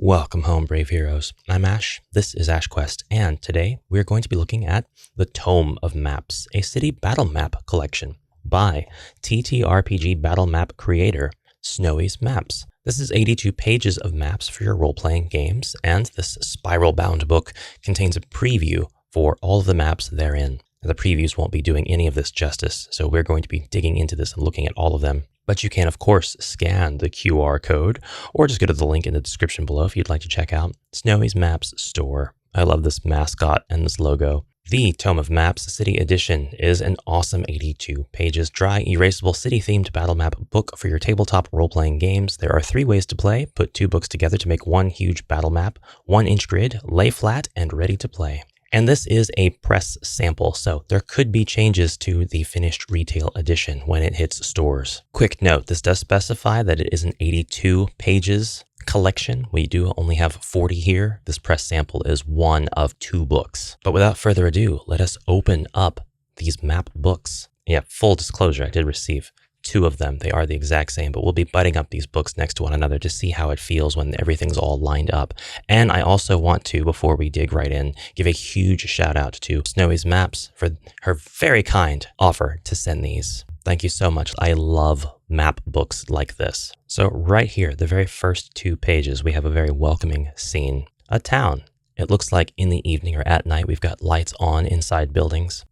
Welcome home, brave heroes. I'm Ash, this is HeroQuest, and today we're going to be looking at the Tome of Maps, a city battle map collection by TTRPG battle map creator, Snowy's Maps. This is 82 pages of maps for your role-playing games, and this spiral-bound book contains a preview for all of the maps therein. The previews won't be doing any of this justice, so we're going to be digging into this and looking at all of them. But you can, of course, scan the QR code or just go to the link in the description below if you'd like to check out Snowy's Maps store. I love this mascot and this logo. The Tome of Maps City Edition is an awesome 82 pages dry, erasable city-themed battle map book for your tabletop role-playing games. There are 3 ways to play. Put 2 books together to make one huge battle map, 1-inch grid, lay flat, and ready to play. And this is a press sample, so there could be changes to the finished retail edition when it hits stores. Quick note, this does specify that it is an 82 pages collection. We do only have 40 here. This press sample is one of 2 books. But without further ado, let us open up these map books. Yeah, full disclosure, I did receive 2 of them. They are the exact same, but we'll be butting up these books next to one another to see how it feels when everything's all lined up. And I also want to, before we dig right in, give a huge shout out to Snowy's Maps for her very kind offer to send these. Thank you so much. I love map books like this. So right here, the very first 2 pages, we have a very welcoming scene. A town. It looks like in the evening or at night, we've got lights on inside buildings.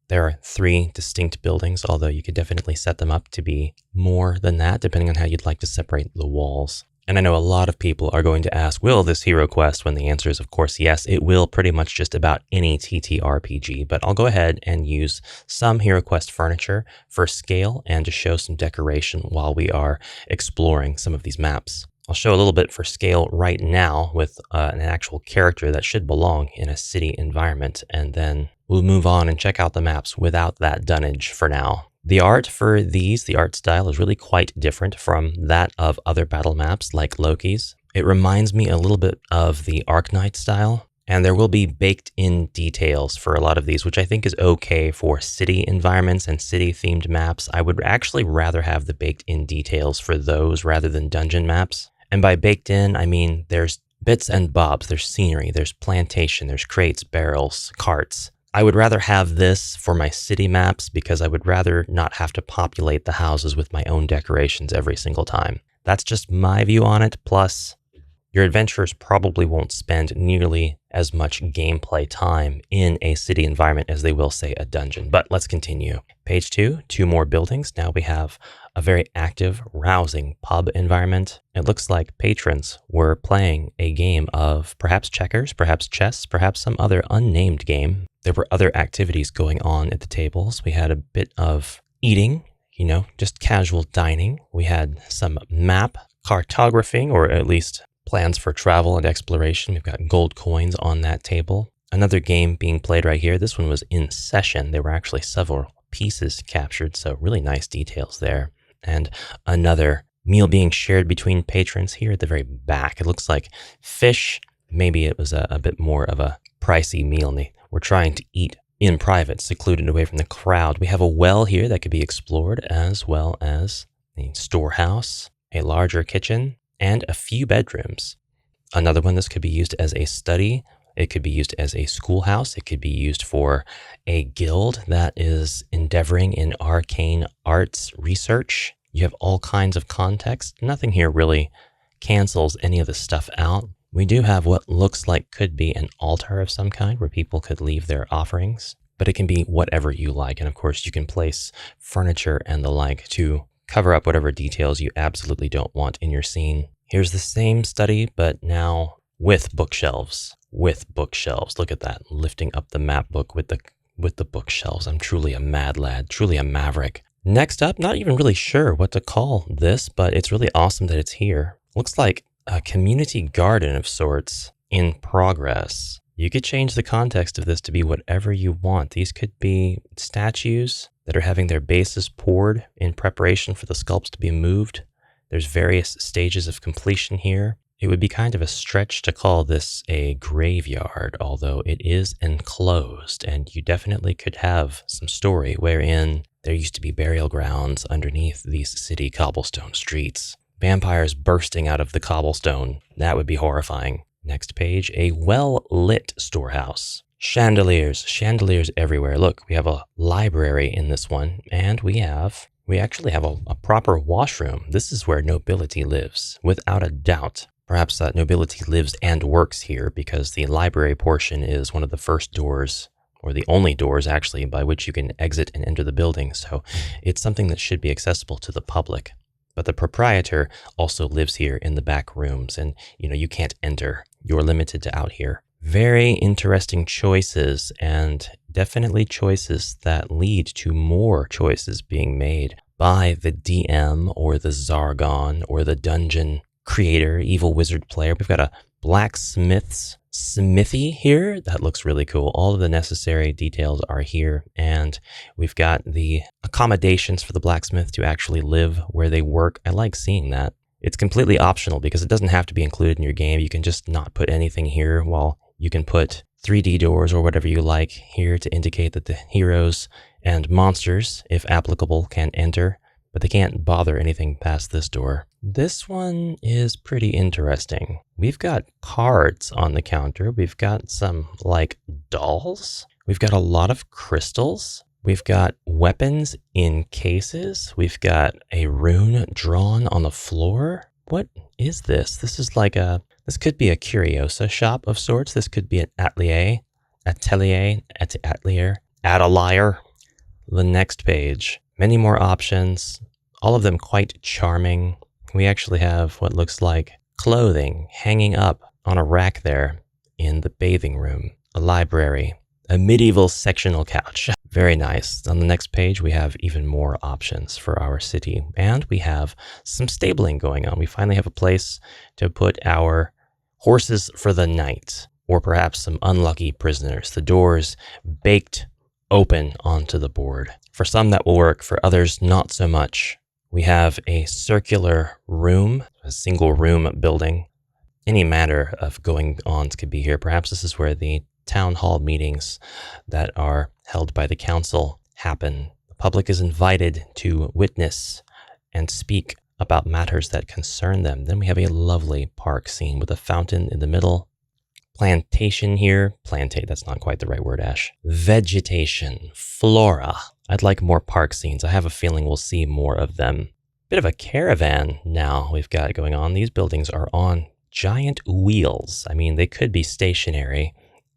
There are 3 distinct buildings, although you could definitely set them up to be more than that, depending on how you'd like to separate the walls. And I know a lot of people are going to ask, will this HeroQuest? When the answer is, of course, yes, it will pretty much just about any TTRPG, but I'll go ahead and use some HeroQuest furniture for scale and to show some decoration while we are exploring some of these maps. I'll show a little bit for scale right now with an actual character that should belong in a city environment, and then we'll move on and check out the maps without that dunnage for now. The art for these, the art style is really quite different from that of other battle maps like Loki's. It reminds me a little bit of the Arknight style, and there will be baked-in details for a lot of these, which I think is okay for city environments and city-themed maps. I would actually rather have the baked-in details for those rather than dungeon maps. And by baked in, I mean there's bits and bobs, there's scenery, there's plantation, there's crates, barrels, carts. I would rather have this for my city maps because I would rather not have to populate the houses with my own decorations every single time. That's just my view on it. Plus, your adventurers probably won't spend nearly as much gameplay time in a city environment as they will, say, a dungeon. But let's continue. Page 2, 2 more buildings. Now we have a very active, rousing pub environment. It looks like patrons were playing a game of perhaps checkers, perhaps chess, perhaps some other unnamed game. There were other activities going on at the tables. We had a bit of eating, just casual dining. We had some map cartographing, or at least plans for travel and exploration. We've got gold coins on that table. Another game being played right here. This one was in session. There were actually several pieces captured, so really nice details there. And another meal being shared between patrons here at the very back. It looks like fish. Maybe it was a bit more of a pricey meal, and they were trying to eat in private, secluded away from the crowd. We have a well here that could be explored, as well as the storehouse, a larger kitchen, and a few bedrooms. Another one, this could be used as a study. It could be used as a schoolhouse. It could be used for a guild that is endeavoring in arcane arts research. You have all kinds of context. Nothing here really cancels any of the stuff out. We do have what looks like could be an altar of some kind where people could leave their offerings, but it can be whatever you like. And of course, you can place furniture and the like to cover up whatever details you absolutely don't want in your scene. Here's the same study, but now with bookshelves. Look at that, lifting up the map book with the bookshelves. I'm truly a mad lad, truly a maverick. Next up, not even really sure what to call this, but it's really awesome that it's here. Looks like a community garden of sorts in progress. You could change the context of this to be whatever you want. These could be statues that are having their bases poured in preparation for the sculpts to be moved. There's various stages of completion here. It would be kind of a stretch to call this a graveyard, although it is enclosed, and you definitely could have some story wherein there used to be burial grounds underneath these city cobblestone streets. Vampires bursting out of the cobblestone. That would be horrifying. Next page, a well-lit storehouse. Chandeliers everywhere. Look, we have a library in this one, and we actually have a proper washroom. This is where nobility lives, without a doubt. Perhaps that nobility lives and works here because the library portion is one of the first doors, or the only doors actually, by which you can exit and enter the building. So it's something that should be accessible to the public. But the proprietor also lives here in the back rooms, and you can't enter. You're limited to out here. Very interesting choices, and definitely choices that lead to more choices being made by the DM or the Zargon or the dungeon creator, evil wizard player. We've got a blacksmith's smithy here. That looks really cool. All of the necessary details are here, and we've got the accommodations for the blacksmith to actually live where they work. I like seeing that. It's completely optional because it doesn't have to be included in your game. You can just not put anything here, while you can put 3D doors or whatever you like here to indicate that the heroes and monsters, if applicable, can enter, but they can't bother anything past this door. This one is pretty interesting. We've got cards on the counter. We've got some, dolls. We've got a lot of crystals. We've got weapons in cases. We've got a rune drawn on the floor. What is this? This could be a curiosa shop of sorts. This could be an atelier. The next page. Many more options, all of them quite charming. We actually have what looks like clothing hanging up on a rack there in the bathing room, a library, a medieval sectional couch. Very nice. On the next page, we have even more options for our city, and we have some stabling going on. We finally have a place to put our horses for the night, or perhaps some unlucky prisoners. The doors baked open onto the board. For some that will work, for others not so much. We have a circular room, a single room building. Any matter of going-ons could be here. Perhaps this is where the town hall meetings that are held by the council happen. The public is invited to witness and speak about matters that concern them. Then we have a lovely park scene with a fountain in the middle. Plantation here. That's not quite the right word, Ash. Vegetation. Flora. I'd like more park scenes. I have a feeling we'll see more of them. Bit of a caravan now we've got going on. These buildings are on giant wheels. I mean, they could be stationary.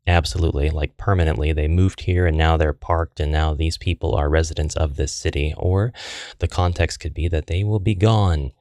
Absolutely, permanently. They moved here and now they're parked, and now these people are residents of this city. Or the context could be that they will be gone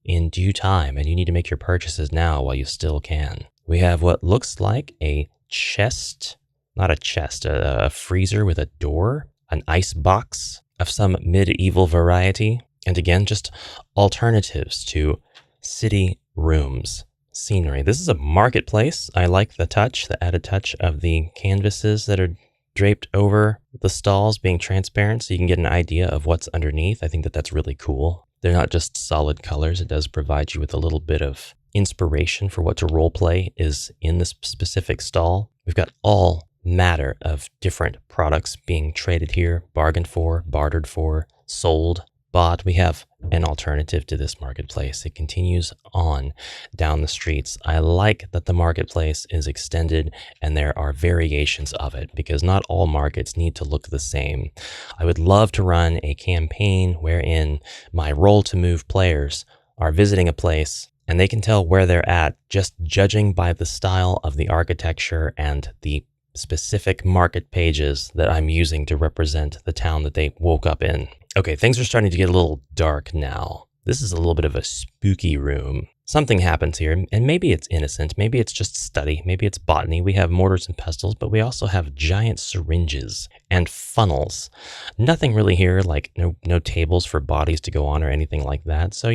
in due time, and you need to make your purchases now while you still can. We have what looks like a chest, not a chest, a freezer with a door, an ice box of some medieval variety. And again, just alternatives to city rooms. Scenery. This is a marketplace. I like the added touch of the canvases that are draped over the stalls being transparent so you can get an idea of what's underneath. I think that's really cool. They're not just solid colors. It does provide you with a little bit of inspiration for what to role play is in this specific stall. We've got all matter of different products being traded here, bargained for, bartered for, sold, bought. We have an alternative to this marketplace. It continues on down the streets. I like that the marketplace is extended and there are variations of it, because not all markets need to look the same. I would love to run a campaign wherein my roll to move players are visiting a place and they can tell where they're at just judging by the style of the architecture and the specific market pages that I'm using to represent the town that they woke up in. Okay, things are starting to get a little dark now. This is a little bit of a spooky room. Something happens here, and maybe it's innocent, maybe it's just study, maybe it's botany. We have mortars and pestles, but we also have giant syringes and funnels. Nothing really here, no tables for bodies to go on or anything like that. So,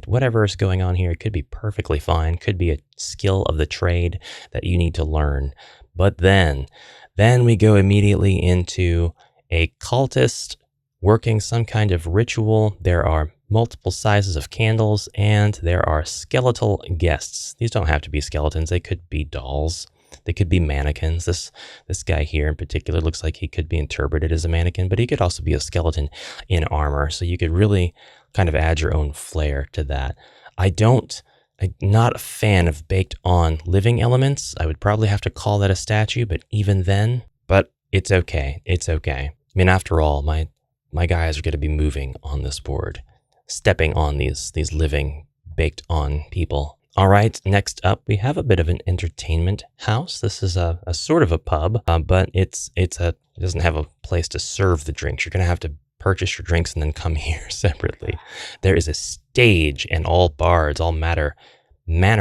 whatever is going on here, it could be perfectly fine, could be a skill of the trade that you need to learn. But then we go immediately into a cultist working some kind of ritual. There are multiple sizes of candles, and there are skeletal guests. These don't have to be skeletons. They could be dolls. They could be mannequins. This guy here in particular looks like he could be interpreted as a mannequin, but he could also be a skeleton in armor. So you could really kind of add your own flair to that. I'm not a fan of baked on living elements. I would probably have to call that a statue, but even then, but it's okay. It's okay. I mean, after all, my guys are going to be moving on this board, stepping on these living baked on people. All right, next up, we have a bit of an entertainment house. This is a sort of a pub, but it doesn't have a place to serve the drinks. You're going to have to purchase your drinks and then come here separately. There is a stage, and all bards, all manner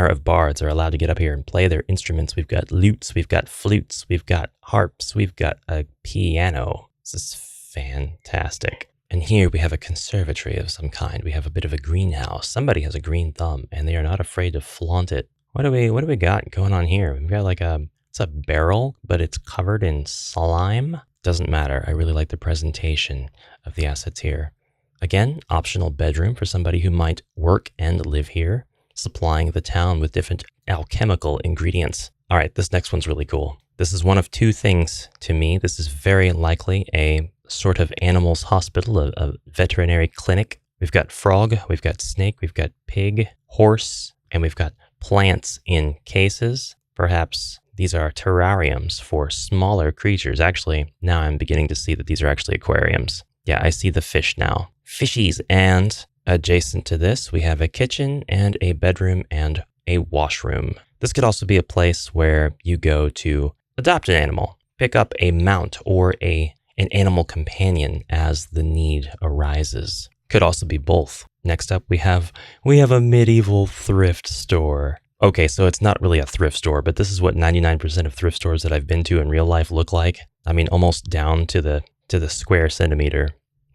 of bards are allowed to get up here and play their instruments. We've got lutes, we've got flutes, we've got harps, we've got a piano. This is fantastic. And here we have a conservatory of some kind. We have a bit of a greenhouse. Somebody has a green thumb, and they are not afraid to flaunt it. What do we got going on here? We've got it's a barrel, but it's covered in slime. Doesn't matter. I really like the presentation of the assets here. Again, optional bedroom for somebody who might work and live here, supplying the town with different alchemical ingredients. All right, this next one's really cool. This is one of two things to me. This is very likely a sort of animals hospital, a veterinary clinic. We've got frog, we've got snake, we've got pig, horse, and we've got plants in cases. Perhaps these are terrariums for smaller creatures. Actually, now I'm beginning to see that these are actually aquariums. Yeah, I see the fish now. Fishies. And adjacent to this, we have a kitchen and a bedroom and a washroom. This could also be a place where you go to adopt an animal, pick up a mount or an animal companion as the need arises. Could also be both. Next up, we have a medieval thrift store. Okay, so it's not really a thrift store, but this is what 99% of thrift stores that I've been to in real life look like. I mean, almost down to the square centimeter.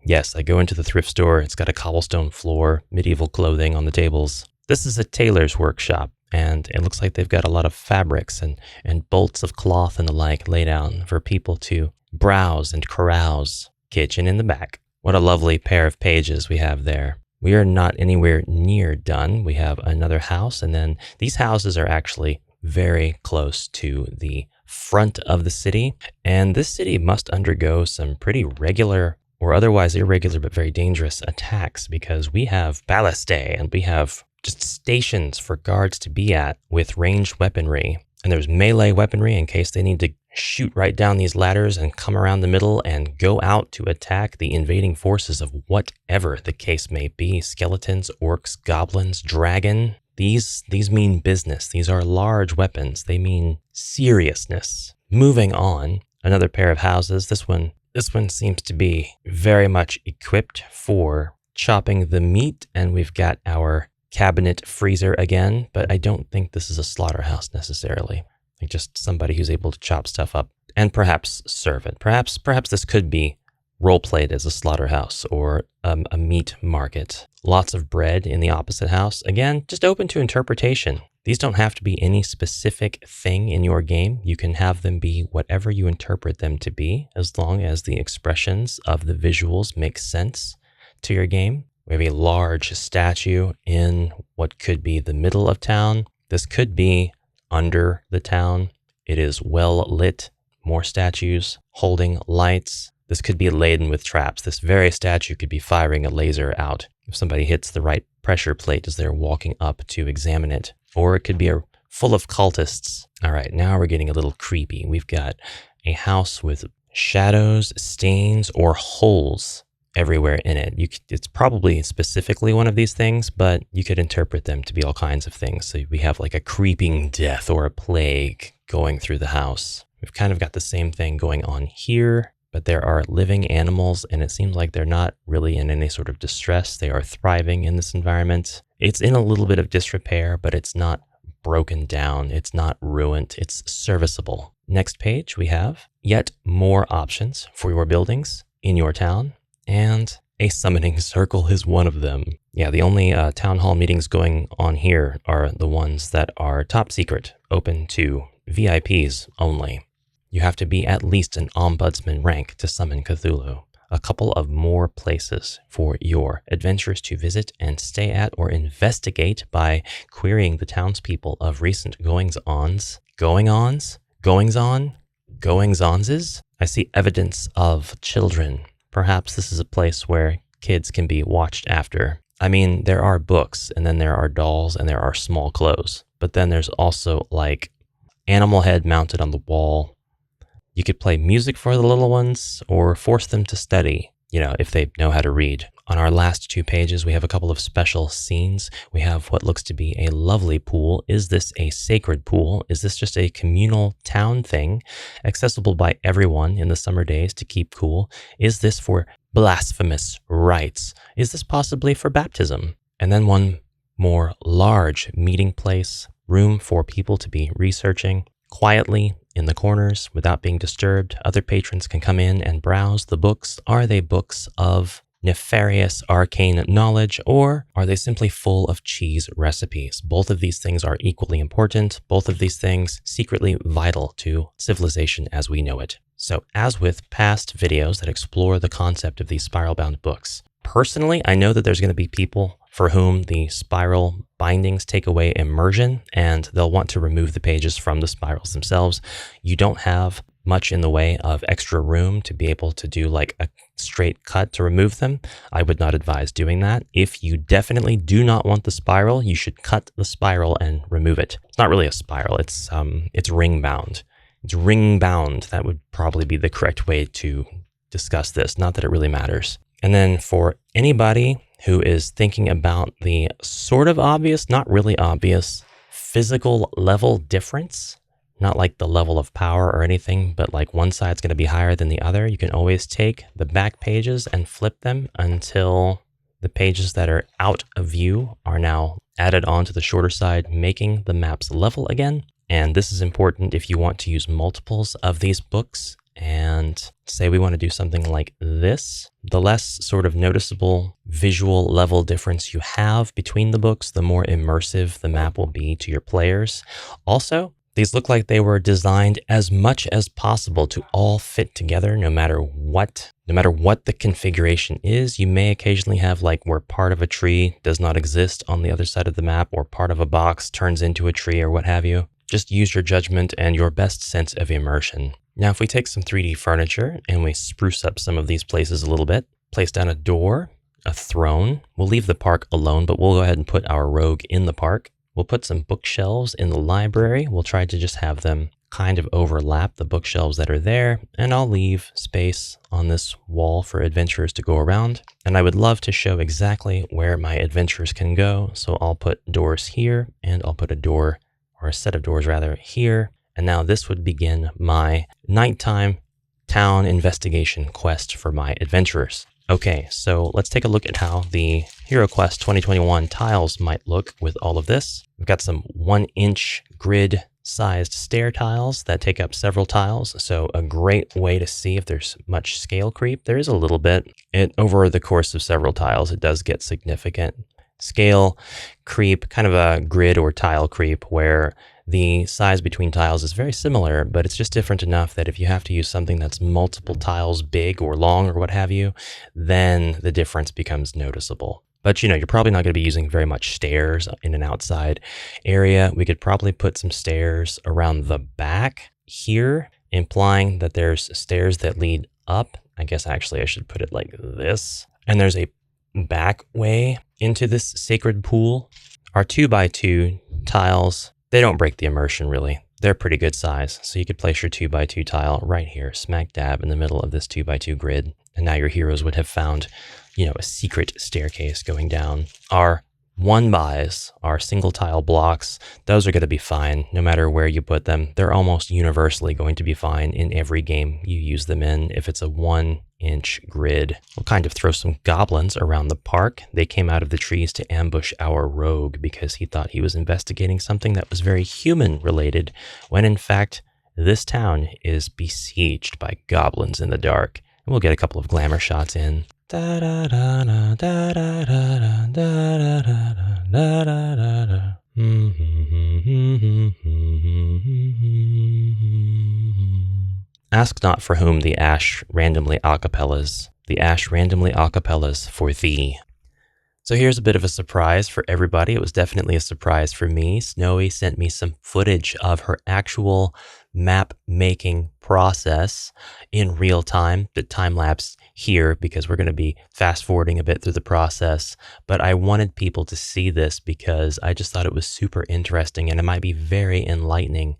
Yes, I go into the thrift store. It's got a cobblestone floor, medieval clothing on the tables. This is a tailor's workshop, and it looks like they've got a lot of fabrics and bolts of cloth and the like laid out for people to browse and carouse. Kitchen in the back. What a lovely pair of pages we have there. We are not anywhere near done. We have another house, and then these houses are actually very close to the front of the city, and this city must undergo some pretty regular or otherwise irregular but very dangerous attacks, because we have ballistae and we have just stations for guards to be at with ranged weaponry. And there's melee weaponry in case they need to shoot right down these ladders and come around the middle and go out to attack the invading forces of whatever the case may be. Skeletons, orcs, goblins, dragon. These mean business. These are large weapons. They mean seriousness. Moving on, another pair of houses. This one seems to be very much equipped for chopping the meat, and we've got our cabinet freezer again, but I don't think this is a slaughterhouse necessarily. Like just somebody who's able to chop stuff up and perhaps serve it. Perhaps this could be role-played as a slaughterhouse or a meat market. Lots of bread in the opposite house. Again, just open to interpretation. These don't have to be any specific thing in your game. You can have them be whatever you interpret them to be, as long as the expressions of the visuals make sense to your game. We have a large statue in what could be the middle of town. This could be under the town. It is well lit. More statues holding lights. This could be laden with traps. This very statue could be firing a laser out if somebody hits the right pressure plate as they're walking up to examine it. Or it could be full of cultists. All right, now we're getting a little creepy. We've got a house with shadows, stains, or holes everywhere in it. It's probably specifically one of these things, but you could interpret them to be all kinds of things. So we have like a creeping death or a plague going through the house. We've kind of got the same thing going on here, but there are living animals, and it seems like they're not really in any sort of distress. They are thriving in this environment. It's in a little bit of disrepair, but it's not broken down. It's not ruined. It's serviceable. Next page, we have yet more options for your buildings in your town. And a summoning circle is one of them. Yeah, the only town hall meetings going on here are the ones that are top secret, open to VIPs only. You have to be at least an ombudsman rank to summon Cthulhu. A couple of more places for your adventurers to visit and stay at or investigate by querying the townspeople of recent goings-ons. Goings-ons? Goings-on? Goings-onses? I see evidence of children. Perhaps this is a place where kids can be watched after. I mean, there are books, and then there are dolls, and there are small clothes. But then there's also like animal head mounted on the wall. You could play music for the little ones or force them to study, if they know how to read. On our last 2 pages, we have a couple of special scenes. We have what looks to be a lovely pool. Is this a sacred pool? Is this just a communal town thing, accessible by everyone in the summer days to keep cool? Is this for blasphemous rites? Is this possibly for baptism? And then one more large meeting place, room for people to be researching quietly in the corners without being disturbed. Other patrons can come in and browse the books. Are they books of nefarious arcane knowledge, or are they simply full of cheese recipes? Both of these things are equally important. Both of these things secretly vital to civilization as we know it. So as with past videos that explore the concept of these spiral-bound books, personally, I know that there's going to be people for whom the spiral bindings take away immersion, and they'll want to remove the pages from the spirals themselves. You don't have much in the way of extra room to be able to do like a straight cut to remove them. I would not advise doing that. If you definitely do not want the spiral, you should cut the spiral and remove it. It's not really a spiral, it's ring bound. It's ring bound. That would probably be the correct way to discuss this, not that it really matters. And then for anybody who is thinking about the sort of obvious, not really obvious, physical level difference, not like the level of power or anything, but like one side's going to be higher than the other, you can always take the back pages and flip them until the pages that are out of view are now added onto the shorter side, making the maps level again. And this is important if you want to use multiples of these books. And say we want to do something like this, the less sort of noticeable visual level difference you have between the books, the more immersive the map will be to your players. Also, these look like they were designed as much as possible to all fit together, no matter what the configuration is. You may occasionally have like where part of a tree does not exist on the other side of the map, or part of a box turns into a tree or what have you. Just use your judgment and your best sense of immersion. Now, if we take some 3D furniture and we spruce up some of these places a little bit, place down a door, a throne, we'll leave the park alone, but we'll go ahead and put our rogue in the park. We'll put some bookshelves in the library. We'll try to just have them kind of overlap the bookshelves that are there, and I'll leave space on this wall for adventurers to go around. And I would love to show exactly where my adventurers can go, so I'll put doors here, and I'll put a door, or a set of doors rather, here. And now this would begin my nighttime town investigation quest for my adventurers. Okay, so let's take a look at how the HeroQuest 2021 tiles might look with all of this. We've got some 1-inch grid sized stair tiles that take up several tiles. So a great way to see if there's much scale creep. There is a little bit. Over the course of several tiles, it does get significant scale creep, kind of a grid or tile creep where the size between tiles is very similar, but it's just different enough that if you have to use something that's multiple tiles big or long or what have you, then the difference becomes noticeable. But you're probably not going to be using very much stairs in an outside area. We could probably put some stairs around the back here, implying that there's stairs that lead up. I guess actually I should put it like this. And there's a back way into this sacred pool. Our 2x2 tiles, they don't break the immersion really. They're pretty good size. So you could place your 2x2 tile right here, smack dab in the middle of this 2x2 grid. And now your heroes would have found, a secret staircase going down. Our 1x's, our single tile blocks, those are going to be fine no matter where you put them. They're almost universally going to be fine in every game you use them in. If it's a 1-inch grid, we'll kind of throw some goblins around the park. They came out of the trees to ambush our rogue because he thought he was investigating something that was very human related, when in fact, this town is besieged by goblins in the dark. And we'll get a couple of glamour shots in. Da da da da da da da da da da da da. Ask not for whom the ash randomly acapellas. The ash randomly acapellas for thee. So here's a bit of a surprise for everybody. It was definitely a surprise for me. Snowy sent me some footage of her actual map making process in real time, the time lapse here because we're going to be fast forwarding a bit through the process. But I wanted people to see this because I just thought it was super interesting and it might be very enlightening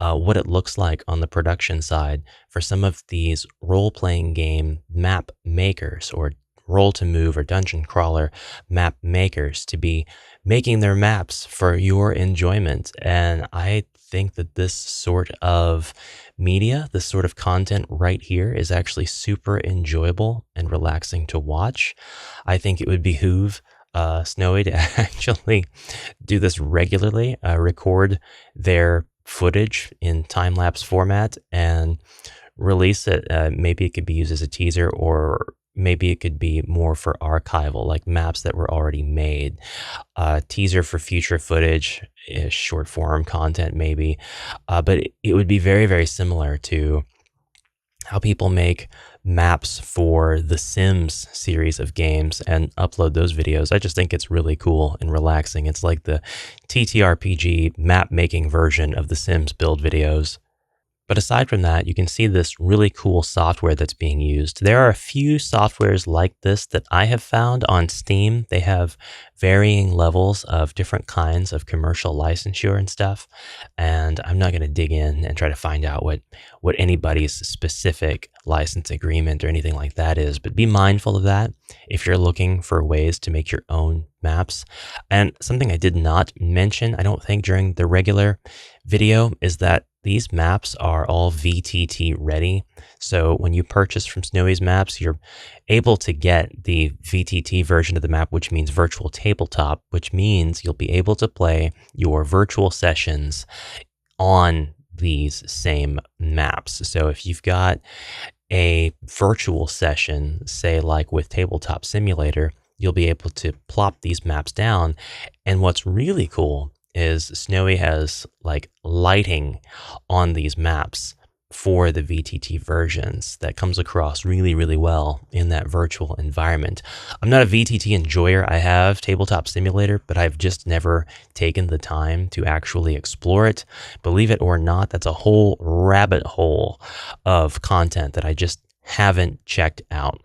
what it looks like on the production side for some of these role-playing game map makers or roll to move or dungeon crawler map makers to be making their maps for your enjoyment. And I think that this sort of media, this sort of content right here is actually super enjoyable and relaxing to watch. I think it would behoove Snowy to actually do this regularly, record their footage in time-lapse format and release it. Maybe it could be used as a teaser, or maybe it could be more for archival, like maps that were already made. Teaser for future footage, short form content maybe. But it would be very, very similar to how people make maps for the Sims series of games and upload those videos. I just think it's really cool and relaxing. It's like the TTRPG map making version of the Sims build videos. But aside from that, you can see this really cool software that's being used. There are a few softwares like this that I have found on Steam. They have varying levels of different kinds of commercial licensure and stuff. And I'm not going to dig in and try to find out what anybody's specific license agreement or anything like that is. But be mindful of that if you're looking for ways to make your own maps. And something I did not mention, I don't think, during the regular video is that these maps are all VTT ready. So when you purchase from Snowy's Maps, you're able to get the VTT version of the map, which means virtual tabletop, which means you'll be able to play your virtual sessions on these same maps. So if you've got a virtual session, say like with Tabletop Simulator, you'll be able to plop these maps down. And what's really cool is Snowy has like lighting on these maps for the VTT versions that comes across really, really well in that virtual environment. I'm not a VTT enjoyer. I have Tabletop Simulator, but I've just never taken the time to actually explore it. Believe it or not, that's a whole rabbit hole of content that I just haven't checked out.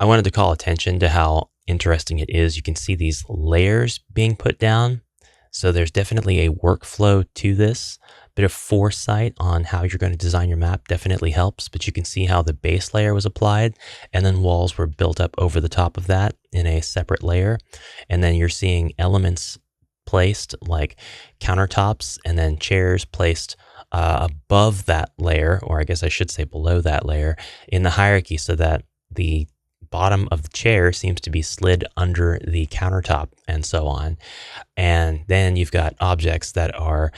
I wanted to call attention to how interesting it is. You can see these layers being put down. So there's definitely a workflow to this. Bit of foresight on how you're going to design your map definitely helps, but you can see how the base layer was applied and then walls were built up over the top of that in a separate layer. And then you're seeing elements placed like countertops and then chairs placed above that layer, or I guess I should say below that layer in the hierarchy, so that the bottom of the chair seems to be slid under the countertop and so on. And then you've got objects that are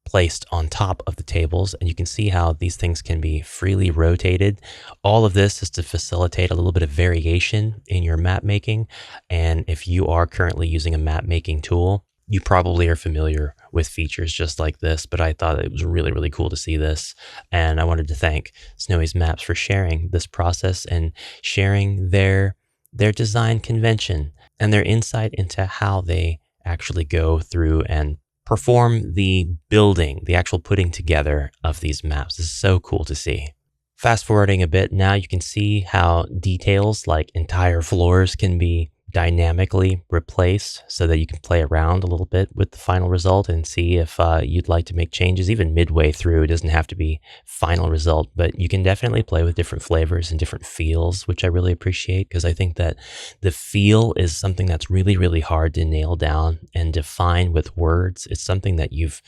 placed on top of the tables, and you can see how these things can be freely rotated. All of this is to facilitate a little bit of variation in your map making. And if you are currently using a map making tool, you probably are familiar with features just like this, but I thought it was really, really cool to see this. And I wanted to thank Snowy's Maps for sharing this process and sharing their design convention and their insight into how they actually go through and perform the building, the actual putting together of these maps. This is so cool to see. Fast forwarding a bit, now you can see how details like entire floors can be dynamically replaced so that you can play around a little bit with the final result and see if you'd like to make changes even midway through. It doesn't have to be final result, but you can definitely play with different flavors and different feels, which I really appreciate, because I think that the feel is something that's really, really hard to nail down and define with words. It's something that you've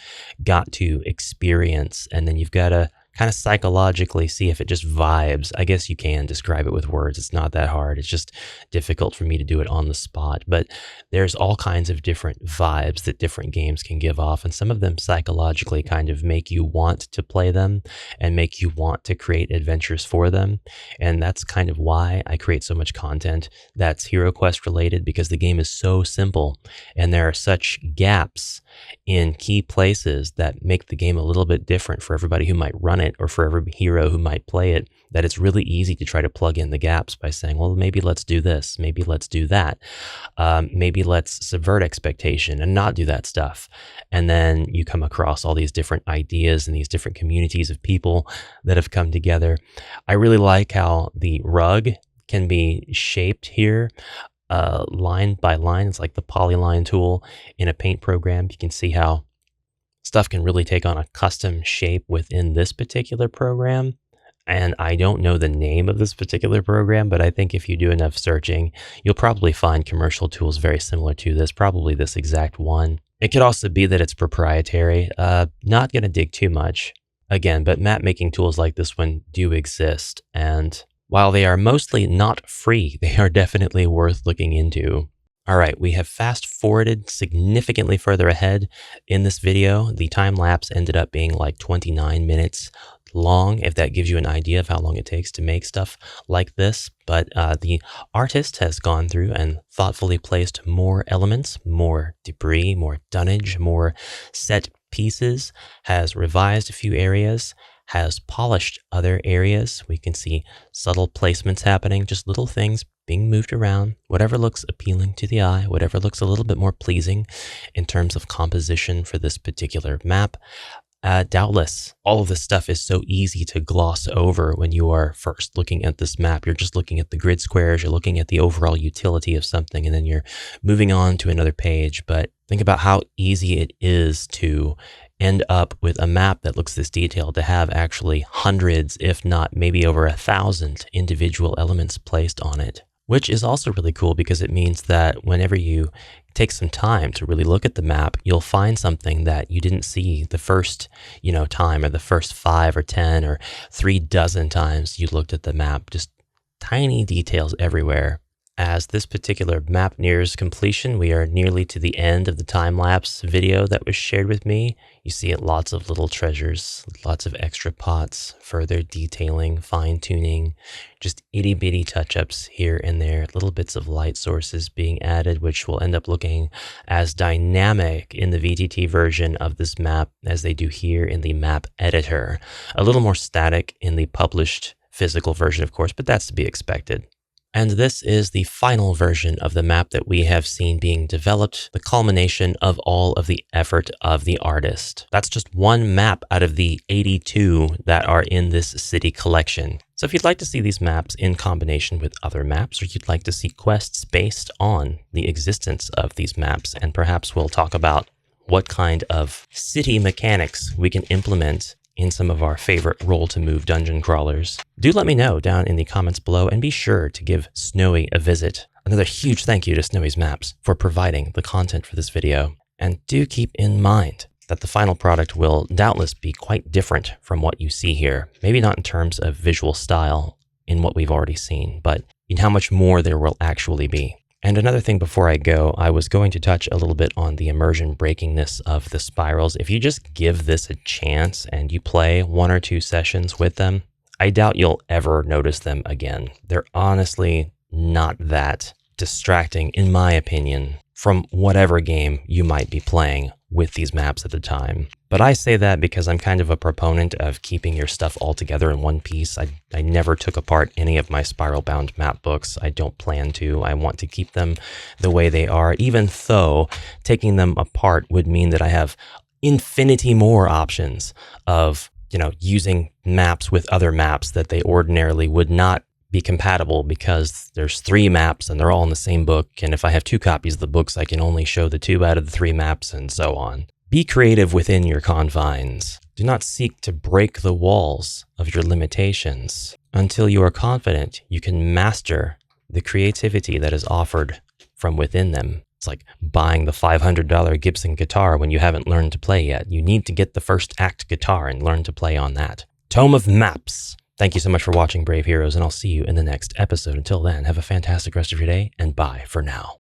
got to experience, and then you've got to kind of psychologically see if it just vibes. I guess you can describe it with words. It's not that hard. It's just difficult for me to do it on the spot. But there's all kinds of different vibes that different games can give off, and some of them psychologically kind of make you want to play them and make you want to create adventures for them. And that's kind of why I create so much content that's HeroQuest related, because the game is so simple and there are such gaps in key places that make the game a little bit different for everybody who might run it or for every hero who might play it, that it's really easy to try to plug in the gaps by saying, well, maybe let's do this, maybe let's do that, maybe let's subvert expectation and not do that stuff. And then you come across all these different ideas and these different communities of people that have come together. I really like how the rug can be shaped here line by line. It's like the polyline tool in a paint program. You can see how stuff can really take on a custom shape within this particular program. And I don't know the name of this particular program, but I think if you do enough searching, you'll probably find commercial tools very similar to this, probably this exact one. It could also be that it's proprietary. Not going to dig too much again, but map making tools like this one do exist. And while they are mostly not free, they are definitely worth looking into. All right, we have fast forwarded significantly further ahead in this video. The time lapse ended up being like 29 minutes long, if that gives you an idea of how long it takes to make stuff like this. But the artist has gone through and thoughtfully placed more elements, more debris, more dunnage, more set pieces, has revised a few areas, has polished other areas. We can see subtle placements happening, just little things being moved around, whatever looks appealing to the eye, whatever looks a little bit more pleasing in terms of composition for this particular map. Doubtless, all of this stuff is so easy to gloss over when you are first looking at this map. You're just looking at the grid squares, you're looking at the overall utility of something, and then you're moving on to another page. But think about how easy it is to end up with a map that looks this detailed, to have actually hundreds, if not maybe over 1,000 individual elements placed on it, which is also really cool because it means that whenever you take some time to really look at the map, you'll find something that you didn't see the first, time, or the first 5 or 10 or 36 times you looked at the map. Just tiny details everywhere. As this particular map nears completion, we are nearly to the end of the time-lapse video that was shared with me. You see it, lots of little treasures, lots of extra pots, further detailing, fine-tuning, just itty-bitty touch-ups here and there, little bits of light sources being added, which will end up looking as dynamic in the VTT version of this map as they do here in the map editor. A little more static in the published physical version, of course, but that's to be expected. And this is the final version of the map that we have seen being developed, the culmination of all of the effort of the artist. That's just one map out of the 82 that are in this city collection. So if you'd like to see these maps in combination with other maps, or you'd like to see quests based on the existence of these maps, and perhaps we'll talk about what kind of city mechanics we can implement in some of our favorite roll-to-move dungeon crawlers, do let me know down in the comments below, and be sure to give Snowy a visit. Another huge thank you to Snowy's Maps for providing the content for this video. And do keep in mind that the final product will doubtless be quite different from what you see here. Maybe not in terms of visual style in what we've already seen, but in how much more there will actually be. And another thing before I go, I was going to touch a little bit on the immersion breakingness of the spirals. If you just give this a chance and you play 1 or 2 sessions with them, I doubt you'll ever notice them again. They're honestly not that distracting, in my opinion, from whatever game you might be playing with these maps at the time. But I say that because I'm kind of a proponent of keeping your stuff all together in one piece. I never took apart any of my spiral-bound map books. I don't plan to. I want to keep them the way they are, even though taking them apart would mean that I have infinity more options of, using maps with other maps that they ordinarily would not be compatible, because there's 3 maps and they're all in the same book. And if I have 2 copies of the books, I can only show the 2 out of the 3 maps, and so on. Be creative within your confines. Do not seek to break the walls of your limitations until you are confident you can master the creativity that is offered from within them. It's like buying the $500 Gibson guitar when you haven't learned to play yet. You need to get the first act guitar and learn to play on that. Tome of Maps. Thank you so much for watching, Brave Heroes, and I'll see you in the next episode. Until then, have a fantastic rest of your day, and bye for now.